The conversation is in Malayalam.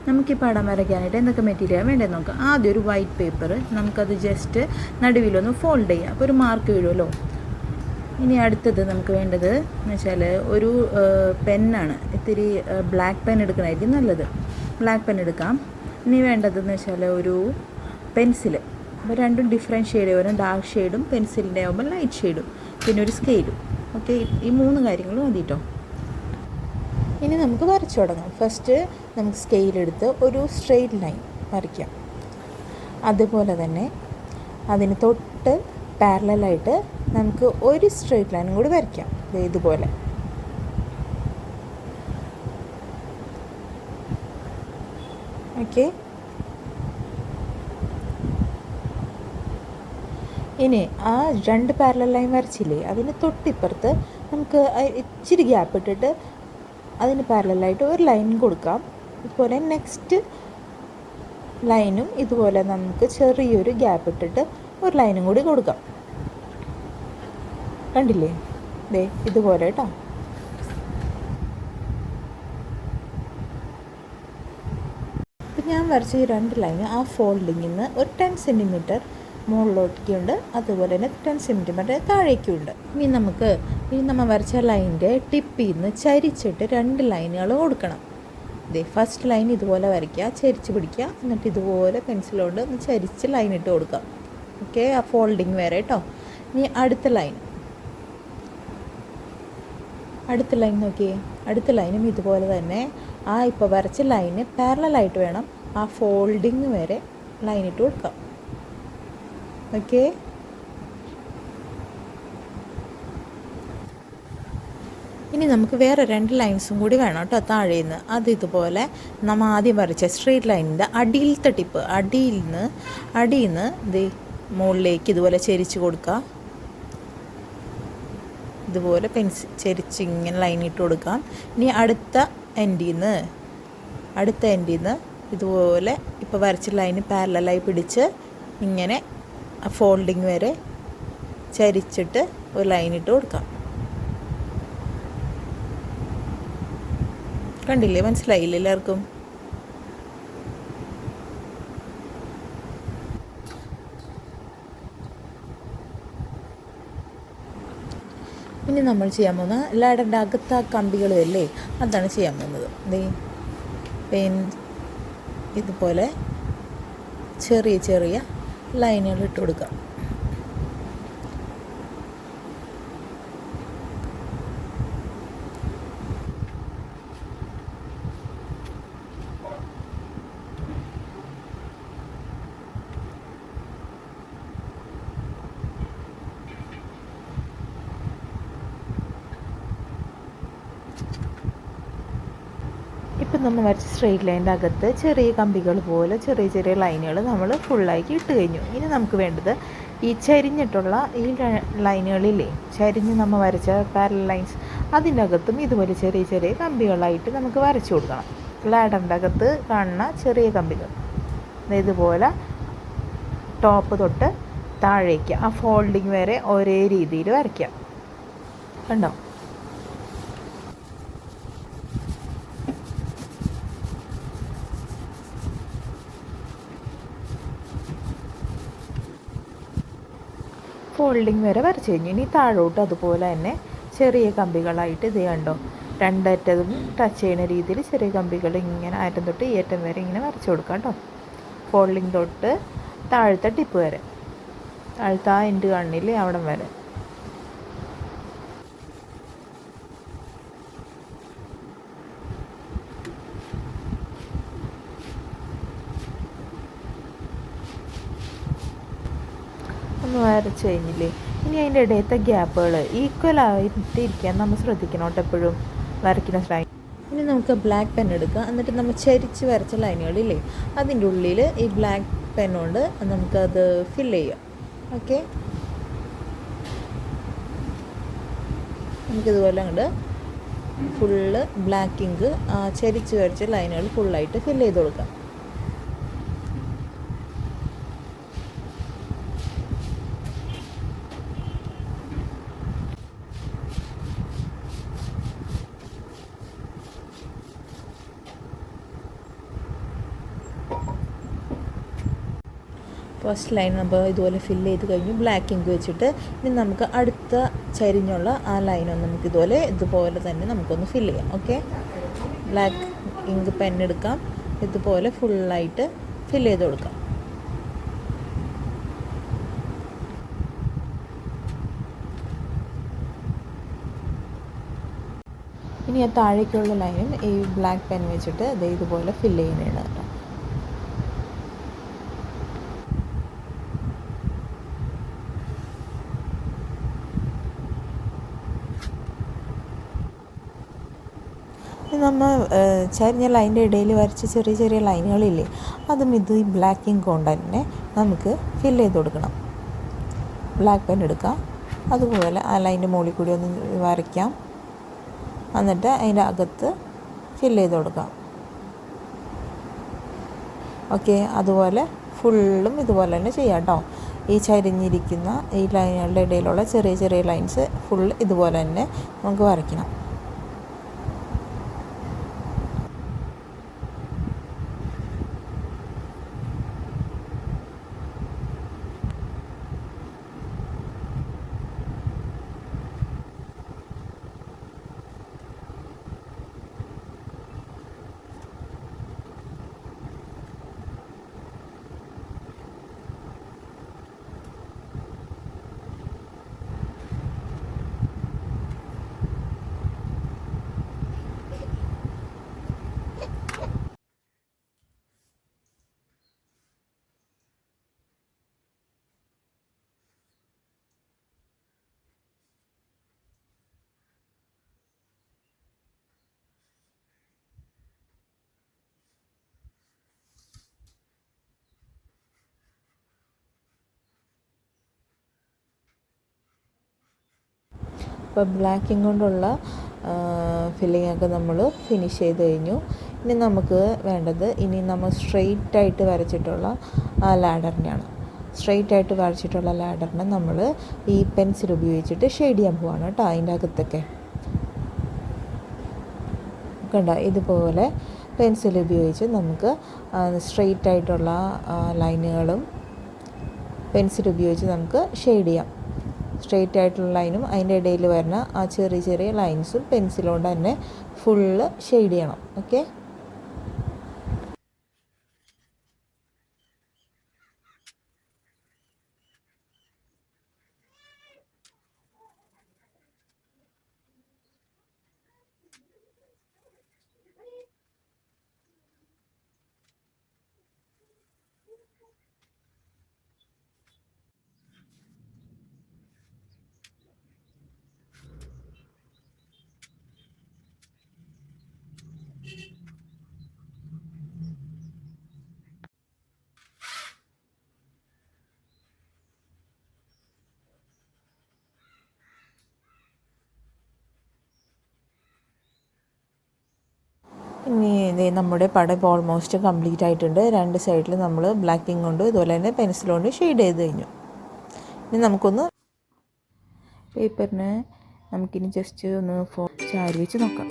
നമുക്ക് ഈ പടം വരയ്ക്കാനായിട്ട് എന്തൊക്കെ മെറ്റീരിയൽ വേണ്ടതെന്ന് നോക്കാം. ആദ്യം ഒരു വൈറ്റ് പേപ്പർ, നമുക്കത് ജസ്റ്റ് നടുവിലൊന്ന് ഫോൾഡ് ചെയ്യാം, അപ്പോൾ ഒരു മാർക്ക് വീഴുമല്ലോ. ഇനി അടുത്തത് നമുക്ക് വേണ്ടത് എന്ന് വെച്ചാൽ ഒരു പെന്നാണ്. ഇത്തിരി ബ്ലാക്ക് പെൻ എടുക്കണമായിരിക്കും നല്ലത്. ബ്ലാക്ക് പെൻ എടുക്കാം. ഇനി വേണ്ടതെന്ന് വെച്ചാൽ ഒരു പെൻസിൽ. അപ്പോൾ രണ്ടും ഡിഫറെൻറ്റ് ഷെയ്ഡ് വരും. ഡാർക്ക് ഷെയ്ഡും പെൻസിലിൻ്റെ ആകുമ്പോൾ ലൈറ്റ് ഷെയ്ഡും, പിന്നെ ഒരു സ്കെയിലും. ഓക്കെ, ഈ 3 കാര്യങ്ങളും മതി കേട്ടോ. ഇനി നമുക്ക് വരച്ചു തുടങ്ങാം. ഫസ്റ്റ് നമുക്ക് സ്കെയിലെടുത്ത് ഒരു സ്ട്രെയിറ്റ് ലൈൻ വരയ്ക്കാം. അതുപോലെ തന്നെ അതിന് തൊട്ട് പാരലലായിട്ട് നമുക്ക് ഒരു സ്ട്രെയിറ്റ് ലൈനും കൂടി വരയ്ക്കാം, ഇതുപോലെ. ഓക്കെ, ഇനി ആ 2 പാരലൽ ലൈൻ വരച്ചില്ലേ, അതിന് തൊട്ടിപ്പുറത്ത് നമുക്ക് ഇച്ചിരി ഗ്യാപ്പ് ഇട്ടിട്ട് അതിന് പാരലലായിട്ട് ഒരു ലൈൻ കൊടുക്കാം. ഇതുപോലെ നെക്സ്റ്റ് ലൈനും ഇതുപോലെ നമുക്ക് ചെറിയൊരു ഗ്യാപ്പ് ഇട്ടിട്ട് ഒരു ലൈനും കൂടി കൊടുക്കാം. കണ്ടില്ലേ, ദേ ഇതുപോലെ കേട്ടോ. ഇപ്പം ഞാൻ വരച്ച ഈ 2 ലൈൻ ആ ഫോൾഡിങ്ങിൽ നിന്ന് ഒരു 10 സെൻറ്റിമീറ്റർ മുകളിലോട്ടേക്കുണ്ട്, അതുപോലെ തന്നെ 10 സെൻറ്റിമീറ്റർ താഴേക്കുണ്ട്. ഇനി നമ്മൾ വരച്ച ലൈനിൻ്റെ ടിപ്പിൽ നിന്ന് ചരിച്ചിട്ട് 2 ലൈനുകൾ കൊടുക്കണം. ഇതേ ഫസ്റ്റ് ലൈൻ ഇതുപോലെ വരയ്ക്കുക, ചരിച്ച് പിടിക്കുക, എന്നിട്ട് ഇതുപോലെ പെൻസിലോണ്ട് ഒന്ന് ചരിച്ച് ലൈൻ ഇട്ട് കൊടുക്കുക. ഓക്കെ, ആ ഫോൾഡിങ് വരെ കേട്ടോ. ഇനി അടുത്ത ലൈൻ നോക്കിയേ. അടുത്ത ലൈനും ഇതുപോലെ തന്നെ ആ ഇപ്പോൾ വരച്ച ലൈന് പാരലലായിട്ട് വേണം ആ ഫോൾഡിങ് വരെ ലൈൻ ഇട്ട് കൊടുക്കാം. ഓക്കെ, ഇനി നമുക്ക് വേറെ 2 ലൈൻസും കൂടി വേണം കേട്ടോ താഴേന്ന്. അത് ഇതുപോലെ നമ്മൾ ആദ്യം വരച്ച സ്ട്രെയിറ്റ് ലൈനിൻ്റെ അടിയിലത്തെ ടിപ്പ്, അടിയിൽ നിന്ന് ഇത് മുകളിലേക്ക് ഇതുപോലെ ചെരിച്ച് കൊടുക്കുക. ഇതുപോലെ ചെരിച്ച് ഇങ്ങനെ ലൈൻ ഇട്ട് കൊടുക്കാം. ഇനി അടുത്ത എൻഡിൽ നിന്ന് ഇതുപോലെ ഇപ്പോൾ വരച്ച ലൈന് പാരലലായി പിടിച്ച് ഇങ്ങനെ ഫോൾഡിങ് വരെ ചരിച്ചിട്ട് ഒരു ലൈൻ ഇട്ട് കൊടുക്കാം. കണ്ടില്ലേ, മനസ്സിലായില്ലേ എല്ലാവർക്കും? ഇനി നമ്മൾ ചെയ്യാൻ പോകുന്നത് ലാഡറിൻ്റെ അകത്ത് ആ കമ്പികളും അല്ലേ, അതാണ് ചെയ്യാൻ പോകുന്നത്. പെയിൻ ഇതുപോലെ ചെറിയ ലൈനുകൾ ഇട്ട് കൊടുക്കാം. ഇപ്പം നമ്മൾ വരച്ച സ്ട്രെയിറ്റ് ലൈനിൻ്റെ അകത്ത് ചെറിയ കമ്പികൾ പോലെ ചെറിയ ലൈനുകൾ നമ്മൾ ഫുള്ളാക്കി ഇട്ട് കഴിഞ്ഞു. ഇനി നമുക്ക് വേണ്ടത് ഈ ചരിഞ്ഞിട്ടുള്ള ഈ ലൈനുകളില്ലേ, ചരിഞ്ഞ് നമ്മൾ വരച്ച പാരലൽ ലൈൻസ്, അതിൻ്റെ അകത്തും ഇതുപോലെ ചെറിയ കമ്പികളായിട്ട് നമുക്ക് വരച്ചു കൊടുക്കണം. ലാഡറിൻ്റെ അകത്ത് കാണുന്ന ചെറിയ കമ്പികൾ ഇതുപോലെ ടോപ്പ് തൊട്ട് താഴേക്ക് ആ ഫോൾഡിങ് വരെ ഒരേ രീതിയിൽ വരയ്ക്കാം. കണ്ടോ? ഫോൾഡിങ് വരെ വരച്ച് കഴിഞ്ഞു. ഇനി താഴോട്ട് അതുപോലെ തന്നെ ചെറിയ കമ്പികളായിട്ട് ഇത് കണ്ടോ, 2 അറ്റതും ടച്ച് ചെയ്യുന്ന രീതിയിൽ ചെറിയ കമ്പികൾ ഇങ്ങനെ അറ്റം തൊട്ട് ഈ അറ്റം വരെ ഇങ്ങനെ വരച്ച് കൊടുക്കാം കേട്ടോ. ഫോൾഡിങ് തൊട്ട് താഴത്തെ ടിപ്പ് വരെ, താഴത്തെ ആ എൻഡ് കണ്ണിൽ അവിടം വരെ. ഒന്ന് വരച്ച് കഴിഞ്ഞില്ലേ. ഇനി അതിൻ്റെ ഇടയത്തെ ഗ്യാപ്പുകൾ ഈക്വലായിട്ട് ഇരിക്കാൻ നമ്മൾ ശ്രദ്ധിക്കണം കേട്ടോ എപ്പോഴും വരയ്ക്കുന്ന ലൈൻ. ഇനി നമുക്ക് ബ്ലാക്ക് പെൻ എടുക്കുക, എന്നിട്ട് നമ്മൾ ചരിച്ച് വരച്ച ലൈനുകളില്ലേ അതിൻ്റെ ഉള്ളിൽ ഈ ബ്ലാക്ക് പെൻ കൊണ്ട് നമുക്കത് ഫില്ല് ചെയ്യാം. ഓക്കെ, നമുക്കിതുപോലെ അങ്ങോട്ട് ഫുള്ള് ബ്ലാക്ക് ഇങ്ക് ചരിച്ച് വരച്ച ലൈനുകൾ ഫുള്ളായിട്ട് ഫില്ല് ചെയ്ത് കൊടുക്കാം. ഫസ്റ്റ് ലൈൻ നമ്മൾ ഇതുപോലെ ഫില്ല് ചെയ്ത് കഴിഞ്ഞു ബ്ലാക്ക് ഇങ്ക് വെച്ചിട്ട്. ഇനി നമുക്ക് അടുത്ത ചരിഞ്ഞുള്ള ആ ലൈനൊന്ന് നമുക്ക് ഇതുപോലെ തന്നെ നമുക്കൊന്ന് ഫില്ല് ചെയ്യാം. ഓക്കെ, ബ്ലാക്ക് ഇങ്ക് പെൻ എടുക്കാം, ഇതുപോലെ ഫുള്ളായിട്ട് ഫില്ല് ചെയ്ത് കൊടുക്കാം. ഇനി ആ താഴേക്കുള്ള ലൈനും ഈ ബ്ലാക്ക് പെൻ വെച്ചിട്ട് ഇതുപോലെ ഫില്ല് ചെയ്യുന്നതാണ് കേട്ടോ. നമ്മൾ ചരിഞ്ഞ ലൈൻ്റെ ഇടയിൽ വരച്ച ചെറിയ ചെറിയ ലൈനുകളില്ലേ, അതും ഈ ബ്ലാക്ക് ഇങ്ക് കൊണ്ട് തന്നെ നമുക്ക് ഫില്ല് ചെയ്ത് കൊടുക്കണം. ബ്ലാക്ക് പെൻ എടുക്കാം, അതുപോലെ ആ ലൈൻ്റെ മുകളിൽ കൂടി ഒന്ന് വരയ്ക്കാം, എന്നിട്ട് അതിൻ്റെ അകത്ത് ഫില്ല് ചെയ്ത് കൊടുക്കാം. ഓക്കെ, അതുപോലെ ഫുള്ളും ഇതുപോലെ തന്നെ ചെയ്യാം കേട്ടോ. ഈ ചരിഞ്ഞിരിക്കുന്ന ഈ ലൈനുകളുടെ ഇടയിലുള്ള ചെറിയ ചെറിയ ലൈൻസ് ഫുൾ ഇതുപോലെ തന്നെ നമുക്ക് വരയ്ക്കണം. അപ്പോൾ ബ്ലാക്ക് ഇങ്ക് കൊണ്ടുള്ള ഫില്ലിങ്ങൊക്കെ നമ്മൾ ഫിനിഷ് ചെയ്ത് കഴിഞ്ഞു. ഇനി നമുക്ക് വേണ്ടത് നമ്മൾ സ്ട്രെയിറ്റ് ആയിട്ട് വരച്ചിട്ടുള്ള ആ ലാഡറിനെയാണ്. സ്ട്രെയിറ്റ് ആയിട്ട് വരച്ചിട്ടുള്ള ലാഡറിനെ നമ്മൾ ഈ പെൻസിൽ ഉപയോഗിച്ചിട്ട് ഷെയ്ഡ് ചെയ്യാൻ പോവാണ് കേട്ടോ. അതിൻ്റെ അകത്തൊക്കെ കണ്ടോ, ഇതുപോലെ പെൻസിൽ ഉപയോഗിച്ച് നമുക്ക് സ്ട്രെയിറ്റ് ആയിട്ടുള്ള ലൈനുകളും പെൻസിൽ ഉപയോഗിച്ച് നമുക്ക് ഷെയ്ഡ് ചെയ്യാം. സ്ട്രെയിറ്റ് ആയിട്ടുള്ള ലൈനും അതിൻ്റെ ഇടയിൽ വരുന്ന ആ ചെറിയ ചെറിയ ലൈൻസും പെൻസിലുകൊണ്ട് തന്നെ ഫുള്ള് ഷെയ്ഡ് ചെയ്യണം. ഓക്കെ, ഇനി നമ്മുടെ പടം ഇപ്പോൾ ഓൾമോസ്റ്റ് കംപ്ലീറ്റ് ആയിട്ടുണ്ട്. രണ്ട് സൈഡിൽ നമ്മൾ ബ്ലാക്ക് ഇങ്ക് കൊണ്ട് ഇതുപോലെ തന്നെ പെൻസിൽ കൊണ്ട് ഷെയ്ഡ് ചെയ്ത് കഴിഞ്ഞു. ഇനി നമുക്കൊന്ന് പേപ്പറിനെ നമുക്കിനി ജസ്റ്റ് ഒന്ന് ചാരി വെച്ച് നോക്കാം.